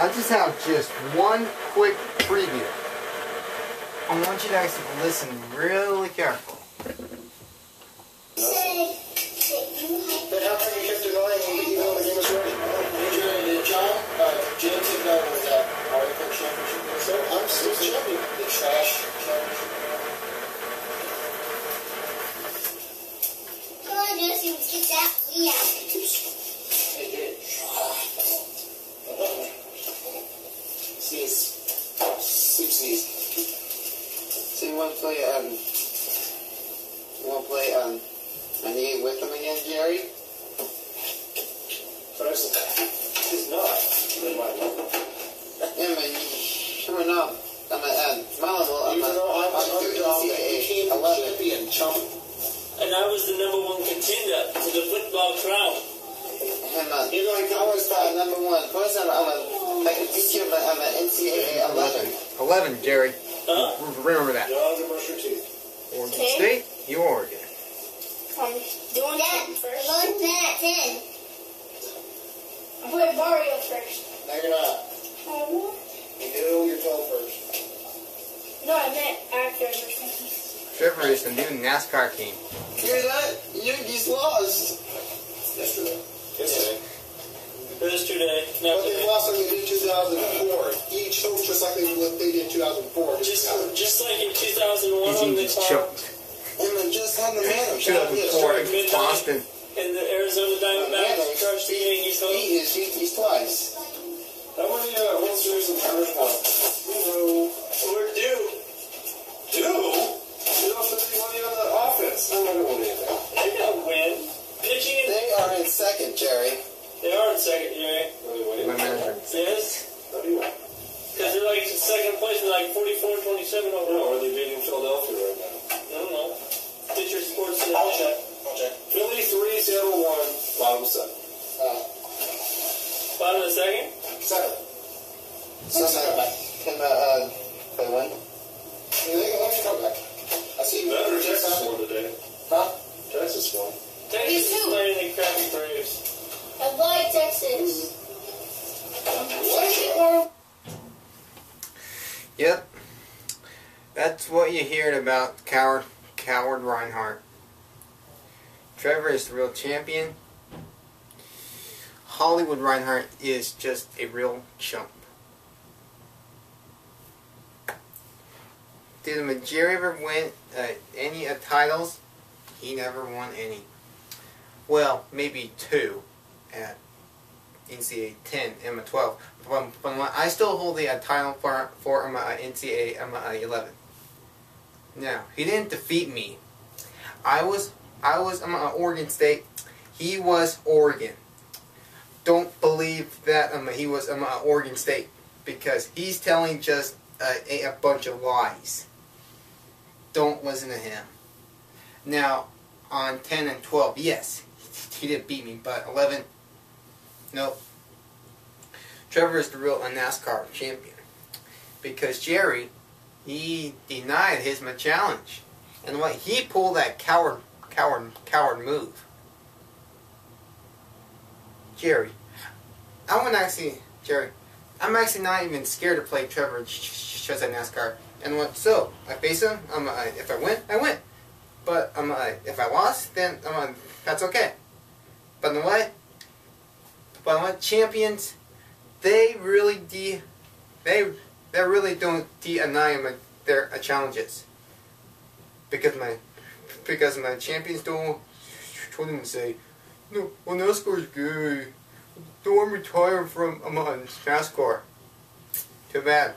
I just have just one quick preview. I want you guys to listen really carefully. But how come you kept denying even though the game was ready? John, Jim took over with that Article Championship. So I'm still champion. The trash championship. Oh, I guess you get that. Yeah. It did. Sneeze. Sleep sneeze. So you want to play, and you ain't with him again, Jerry? But he's not. Yeah, man, sure enough. Even though I was underdog, I became champion, chump. And I was the #1 contender to the football crown. You're going to always fight #1. First, I can beat you on an NCAA 11. 11, Jerry. Huh? Remember that. John, to brush your teeth. Oregon Okay. State, you Oregon. I'm doing that first. Look that 10. I'm putting Mario first. No, you're not. Oh, You do, you're told first. no, I meant after first. Trevor is the new NASCAR king. Hear that? You just lost. Yesterday. Yesterday. But they lost like they did in 2004. He choked just like they did in 2004. Just like in 2001 He on the just car, choked. And then just had the man. 2004 in Boston. and the Arizona Diamondbacks crushed the Yankees home. He's twice. How many World Series have Irish won? We're due. Two? You don't have any money on the offense. I'm not going to win anything. They're going to win. Pitching and They are in second, Jerry. they are in second, Jerry. My manager. Yes. How do you win? Because they're like in second place with like 44-27 overall. Are they beating Philadelphia right now? I don't know. Get your sports in the I'll check. Philly 3, Seattle 1, bottom 7. Bottom of the second? 7. Can they win? Yeah, they can come back. I see you better. Texas won today. Huh? Texas won. Texas is playing the crappy Braves. I like Texas. Yep. That's what you heard about Coward Rinehart. Trevor is the real champion. Hollywood Rinehart is just a real chump. Did the Majiri ever win any titles? He never won any. Well, maybe 2 at NCAA 10, Emma 12. But I still hold the title for NCAA 11. Now, he didn't defeat me. I was Oregon State. He was Oregon. Don't believe that he was Oregon State, because he's telling just a bunch of lies. Don't listen to him. Now, on 10 and 12, yes, he did beat me, but 11, nope. Trevor is the real NASCAR champion, because Jerry, he denied his challenge, and what he pulled that coward move. Jerry, I'm actually not even scared to play Trevor just at NASCAR. And what? So I face him. If I win, I win. But if I lost, then that's okay. But you know what? But what? Champions, they really don't deny their challenges. Because my champions told them to say, no, well, NASCAR is good. Don't want to retire from NASCAR. Too bad.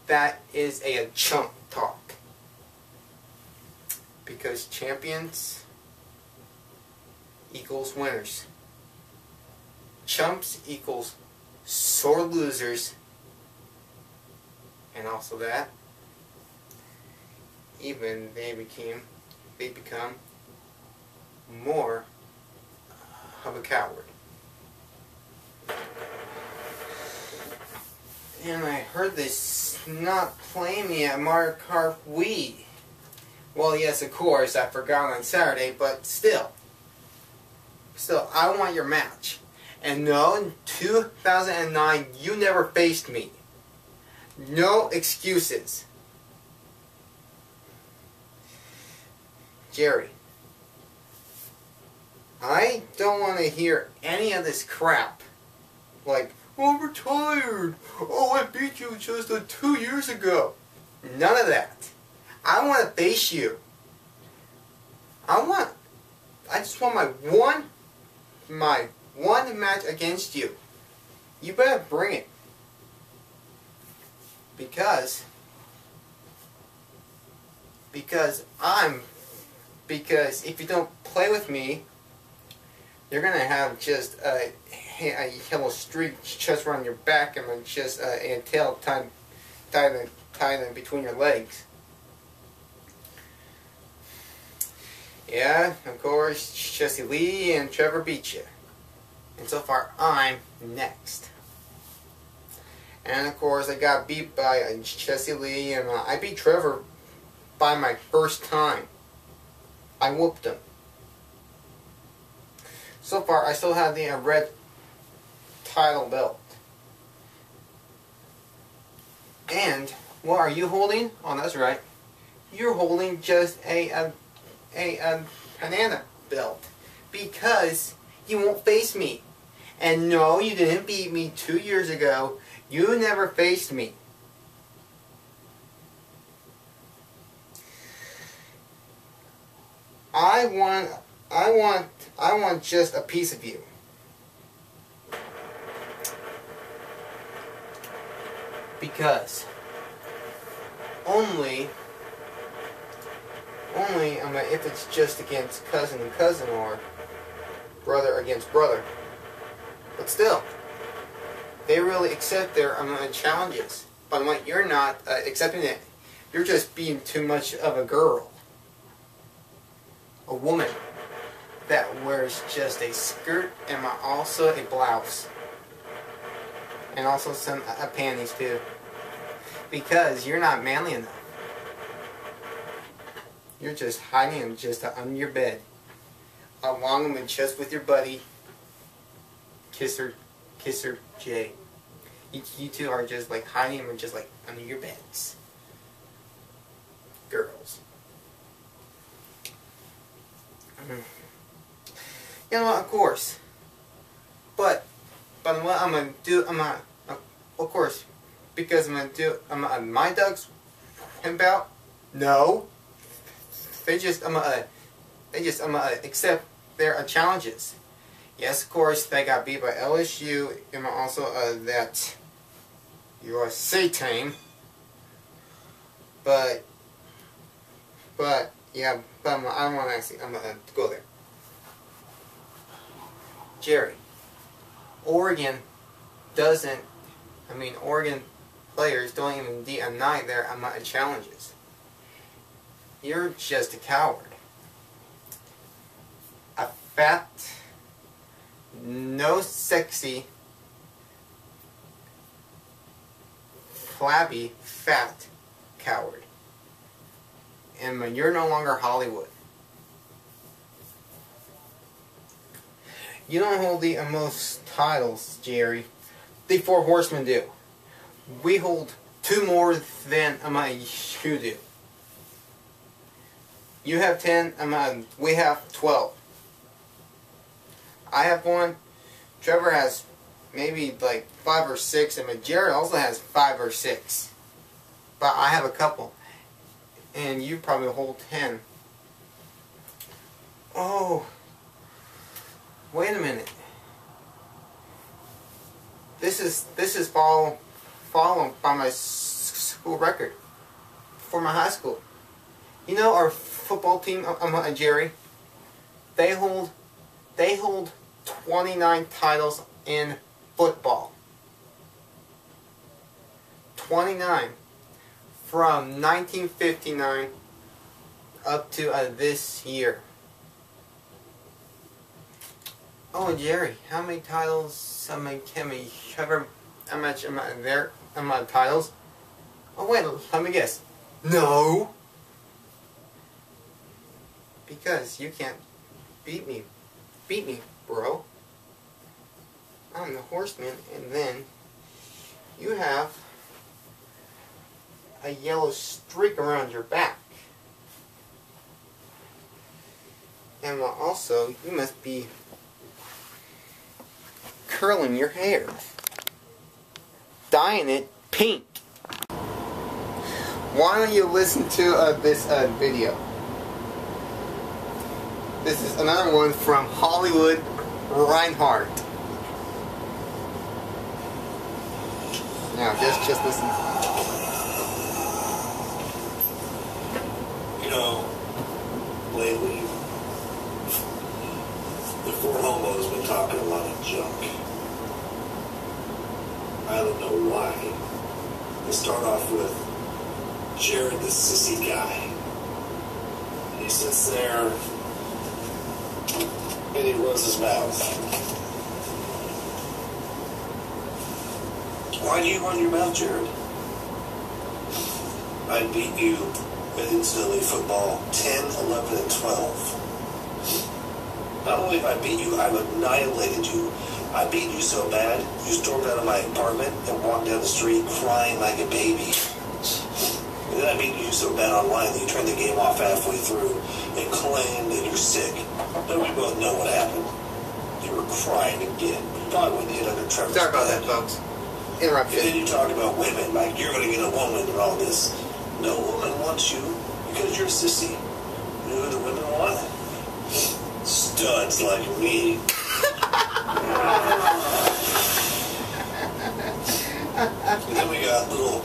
That is a chump talk. Because champions equals winners. Chumps equals sore losers. And also that, even they become more of a coward. And I heard this not play me at Mario Kart Wii. Well, yes, of course, I forgot on Saturday, but still, I want your match. And no, in 2009, you never faced me. No excuses. Jerry, I don't want to hear any of this crap. Like, oh, I'm retired. Oh, I beat you just 2 years ago. None of that. I want to face you. I just want my one match against you. You better bring it. Because if you don't play with me, you're gonna have just a yellow streak just around your back and just a tail tied in between your legs. Yeah, of course, Jesse Lee and Trevor beat you. And so far, I'm next. And of course, I got beat by Jesse Lee, and I beat Trevor by my first time. I whooped him. So far, I still have the red title belt. And what are you holding? Oh, that's right. You're holding just a banana belt because you won't face me. And no, you didn't beat me 2 years ago. You never faced me. I want just a piece of you. Because only if it's just against cousin and cousin or brother against brother. But still, they really accept their challenges. But when you're not accepting it, you're just being too much of a girl. A woman that wears just a skirt and also a blouse. And also some panties too. Because you're not manly enough. You're just hiding them just under your bed. Along with just with your buddy. Kisser J. You two are just like hiding them just like under your beds. Girls. You know what, of course. But what I'm gonna do, of course, because I'm gonna do, my dogs bout. No, they just, accept their challenges. Yes, of course, they got beat by LSU, and also that USA team. But yeah, but I don't want to actually, I'm gonna go there. Jerry, Oregon players don't even deny their challenges. You're just a coward. A fat, no sexy, flabby, fat coward. And when you're no longer Hollywood. You don't hold the most titles, Jerry. The Four Horsemen do. We hold 2 more than you do. You have 10, we have 12. I have 1. Trevor has maybe like 5 or 6, and Jerry also has 5 or 6. But I have a couple. And you probably hold 10. Oh. Wait a minute. This is followed by my school record for my high school. You know our football team, Jerry. They hold 29 titles in football. 29 from 1959 up to this year. Oh, Jerry, how many titles? How many titles? Oh, wait, let me guess. No! Because you can't beat me. Beat me, bro. I'm the horseman, and then you have a yellow streak around your back. And also, you must be curling your hair, dyeing it pink. Why don't you listen to this video? This is another one from Hollywood Rinehart. Now, just listen. You know, lately, the four homos been talking a lot of junk. I don't know why. They start off with Jared, the sissy guy. He sits there and he runs his mouth. Why do you run your mouth, Jared? I beat you at NCAA football 10, 11, and 12. Not only have I beat you, I've annihilated you. I beat you so bad, you stormed out of my apartment and walked down the street crying like a baby. And then I beat you so bad online that you turned the game off halfway through and claimed that you're sick. But we both know what happened. You were crying again. You probably wouldn't hit under Trevor's Sorry about bed. that, folks. Interruption. And then you talk about women, like you're going to get a woman and all this. No woman wants you because you're a sissy. You know who the women want? Studs like me. And then we got little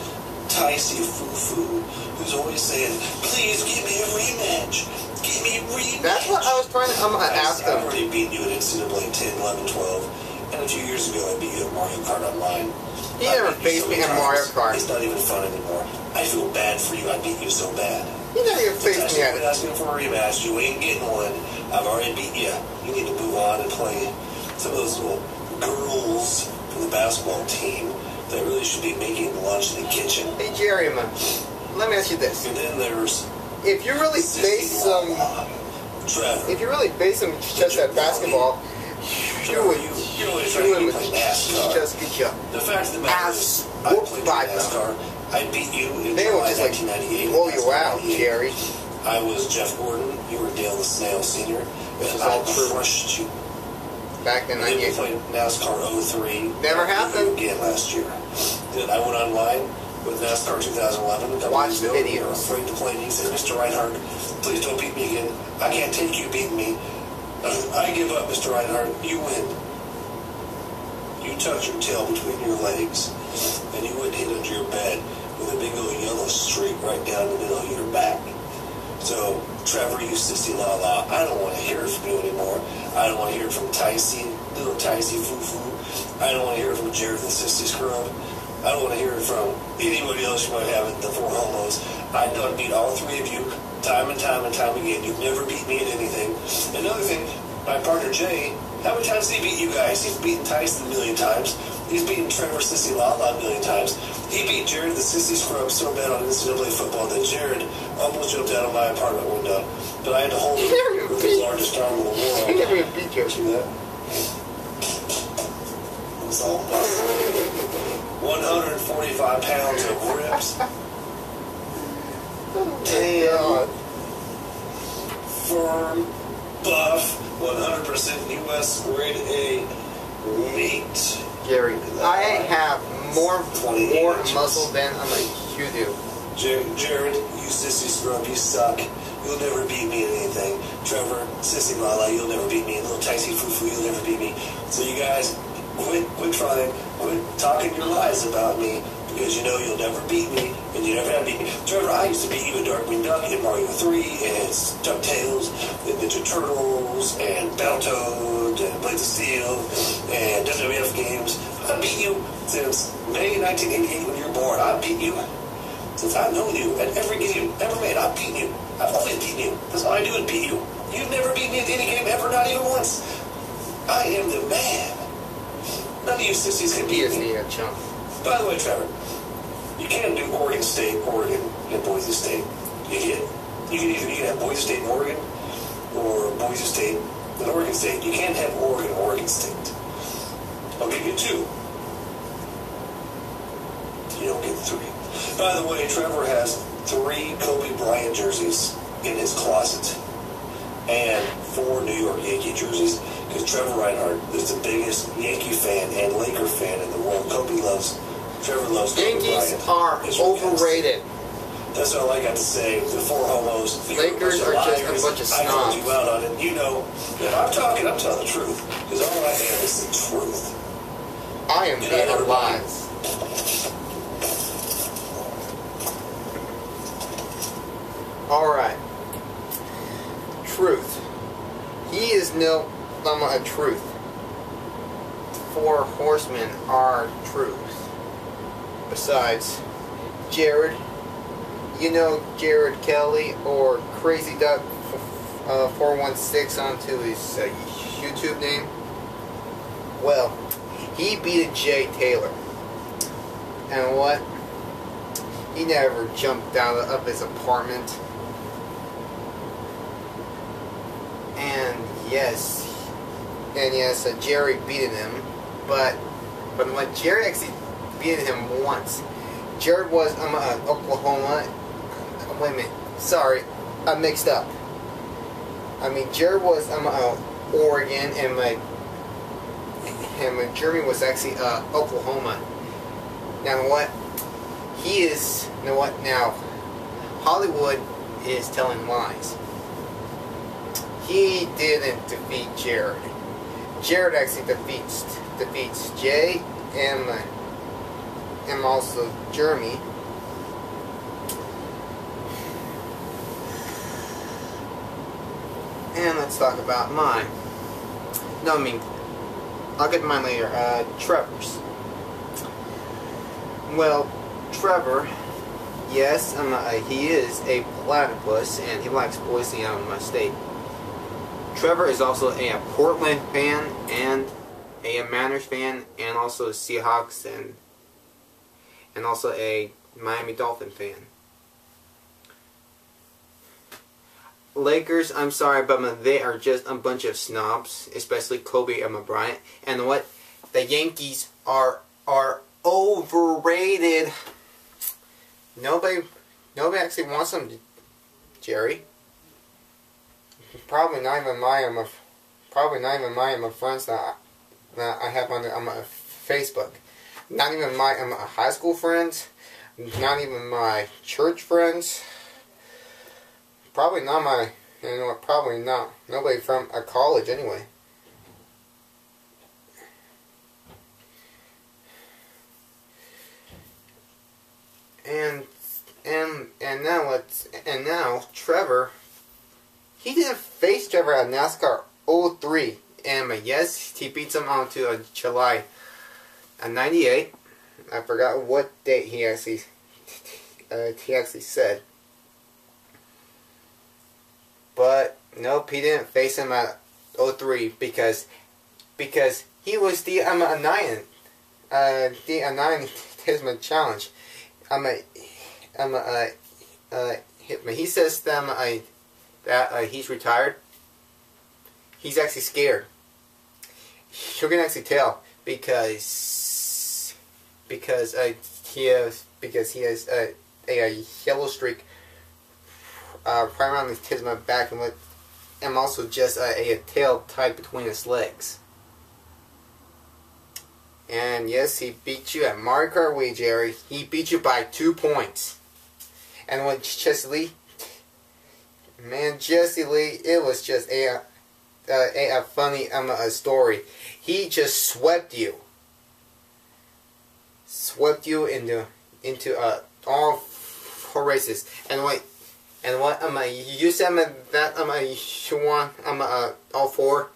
Tyson Foo-Foo, who's always saying, please give me a rematch. Give me a rematch. That's what I was trying to ask them. I've already beaten you at NCAA 10, 11, 12. And a few years ago, I beat you at Mario Kart Online. He never faced me in Mario Kart. It's not even fun anymore. I feel bad for you. I beat you so bad. He never even faced me You've at been it. asking for a rematch. You ain't getting one. I've already beat you. You need to move on and play some of those little girls from the basketball team that really should be making lunch in the kitchen. Hey, Jerry, man, let me ask you this. And then there's If you really base some, Trevor. if you really base them just at basketball, you would just get you The fact of the matter ass is, I whooped played by NASCAR. them. I beat you in They would July just like 1998. blow you out, Jerry. I was Jeff Gordon. You were Dale the Snail Sr. This and is all I true. crushed you. Back in And then we 98. played NASCAR 03. Never happened. Again last year. Then I went online with NASCAR 2011. A couple Watch years the ago. videos. You were afraid to play me. You said, Mr. Rinehart, please don't beat me again. I can't take you beating me. I give up, Mr. Rinehart. You win. You tucked your tail between your legs, and you went hid under your bed with a big old yellow streak right down the middle of your back. So, Trevor, you sissy la la, I don't want to hear it from you anymore. I don't want to hear it from Tyson, little Tyson Foo-Foo. I don't want to hear it from Jared the sissy scrub. I don't want to hear it from anybody else you might have at the four homos. I done beat all three of you time and time and time again. You've never beat me at anything. Another thing, my partner Jay, how many times did he beat you guys? He's beaten Tyson a million times. He's beaten Trevor Sissy Lala a million times. He beat Jared the Sissy Scrub so bad on NCAA football that Jared almost jumped out of my apartment window. But I had to hold him with the largest arm in the world. He never even beat you. See that? It's all muscle. 145 pounds of ribs. Damn. Firm, buff, 100% U.S. grade A meat. Gary, I have more 28 muscle than you do. Jared, you sissy scrub, you suck. You'll never beat me at anything. Trevor, sissy lala, you'll never beat me. Little Tyson Foo-Foo, you'll never beat me. So you guys, quit trying, quit talking your lies about me, because you know you'll never beat me, and you never have beat me. Trevor, I used to beat you in Darkwing Duck, in Mario 3, and DuckTales, and Ninja Turtles, and Battletoads, and Blades of Steel, and WWF games. I beat you since May 1988 when you were born. I beat you since I've known you. At every game ever made, I've beaten you. I've always beaten you. That's all I do is beat you. You've never beat me at any game ever, not even once. I am the man. None of you sissies can beat me. a chump. By the way, Trevor, you can't do Oregon State, Oregon, and Boise State. You can have Boise State and Oregon, or Boise State and Oregon State. You can't have Oregon, Oregon State. I'll give you 2. You don't get 3. By the way, Trevor has 3 Kobe Bryant jerseys in his closet and 4 New York Yankee jerseys, because Trevor Rinehart is the biggest Yankee fan and Laker fan in the world. Trevor loves Kobe Yankees Bryant. are overrated. That's all I got to say. The 4 homos. Lakers are just a bunch of snobs. I called you out on it. You know, if I'm telling the truth, because all I have is the truth. I am being lies. Alright. Truth. He is no a truth. 4 horsemen are truth. Besides, Jared, you know Jared Kelly or Crazy Duck 416 onto his YouTube name? Well, he beat Jay Taylor. And what? He never jumped out of his apartment. And yes, Jerry beat him, but when Jerry actually beat him once, Jared was Oklahoma. Wait a minute, sorry, I mixed up. I mean, Jared was Oregon, and my Jeremy was actually Oklahoma. Now what? He is. You know what? Now Hollywood is telling lies. He didn't defeat Jared. Jared actually defeats Jay and also Jeremy. And let's talk about mine. No, I mean, I'll get to mine later. Trevor's. Well, Trevor, yes, he is a platypus, and he likes poisoning out of my state. Trevor is also a Portland fan, and a Mariners fan, and also a Seahawks, and also a Miami Dolphin fan. Lakers, I'm sorry, but they are just a bunch of snobs, especially Kobe and Bryant. And what? The Yankees are overrated. Nobody actually wants them, Jerry. Probably not even my friends that I have on Facebook. Not even my high school friends. Not even my church friends. Probably not my, probably not. Nobody from a college anyway. And now Trevor, he didn't face Trevor at NASCAR 03. And yes, he beats him on to July 98. I forgot what date he actually said. But nope, he didn't face him at 03 because he was the Annian Tisman challenge. He says that he's retired. He's actually scared. You can actually tell because he has a yellow streak right around his back, and also just a tail tied between his legs. And yes, he beat you at Mario Kart Wii, Jerry. He beat you by 2 points. And when Jesse Lee, it was just a funny story. He just swept you into all 4 races. And what you said that you won all 4?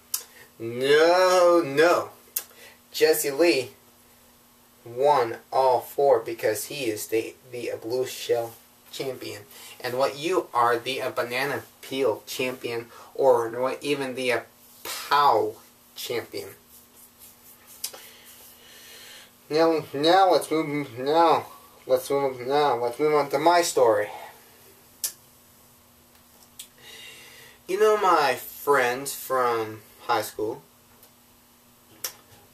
No. Jesse Lee won all 4 because he is the blue shell champion, and what you are the banana peel champion, or what even the POW champion. Now let's move on to my story. You know my friends from high school.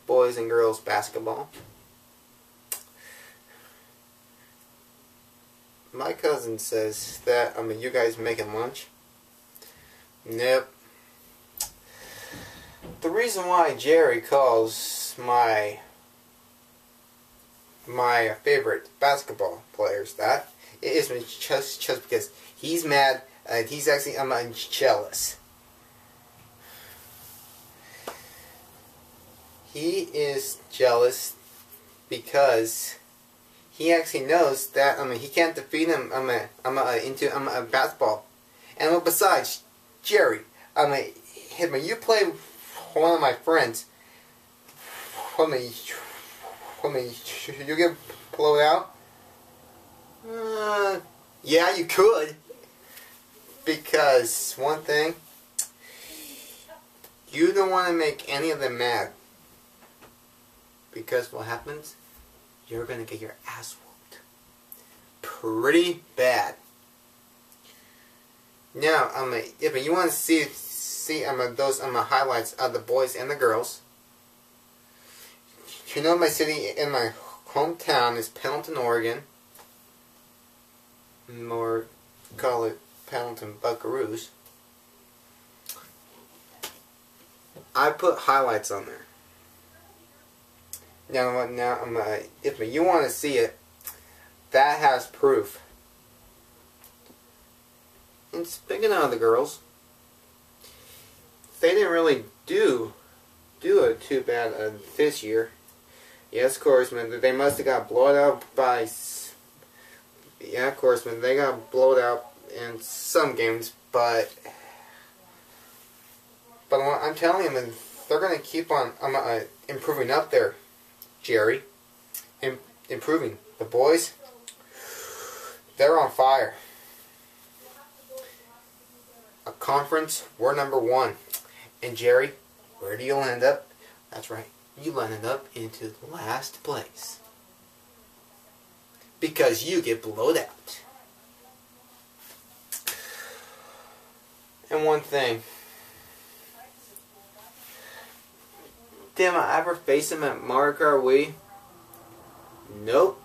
boys and girls basketball. My cousin says that, you guys making lunch? Nope. The reason why Jerry calls my favorite basketball players that is just because he's mad and he's actually jealous. He is jealous because he actually knows that he can't defeat him into basketball. And besides, Jerry, you play one of my friends. You get blown out? Yeah, you could. Because one thing, you don't want to make any of them mad. Because what happens? You're gonna get your ass whooped pretty bad. Now, if you want to see those highlights of the boys and the girls, you know my city in my hometown is Pendleton, Oregon, or call it Pendleton Buckaroos. I put highlights on there. Now, if you want to see it, that has proof. And speaking of the girls, they didn't really do it too bad this year. Yes, of course, man, they must have got blown out by... Yeah, of course, man, they got blown out in some games, but I'm telling you, man, they're going to keep on improving up there, Jerry. Improving. The boys, they're on fire. A conference, we're #1. And Jerry, where do you end up? That's right, you landed up into last place. Because you get blowed out. And one thing. Did I ever face him at Mario Kart Wii? Nope.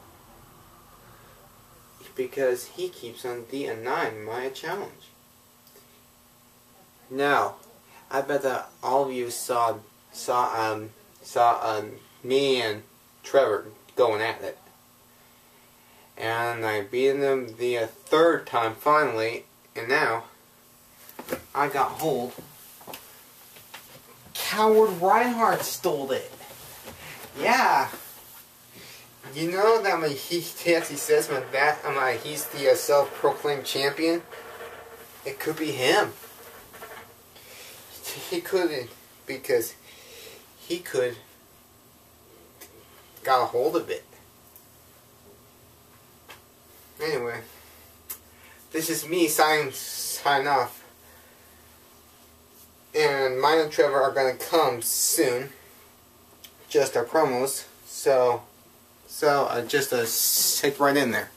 Because he keeps on denying my challenge. Now, I bet that all of you saw me and Trevor going at it. And I beat him the third time finally, and now I got hold. Coward Rinehart stole it. Yeah. You know that he actually says that he's the self-proclaimed champion. It could be him. He couldn't, because he could got a hold of it. Anyway, this is me sign off. And mine and Trevor are going to come soon. Just our promos. So just stick right in there.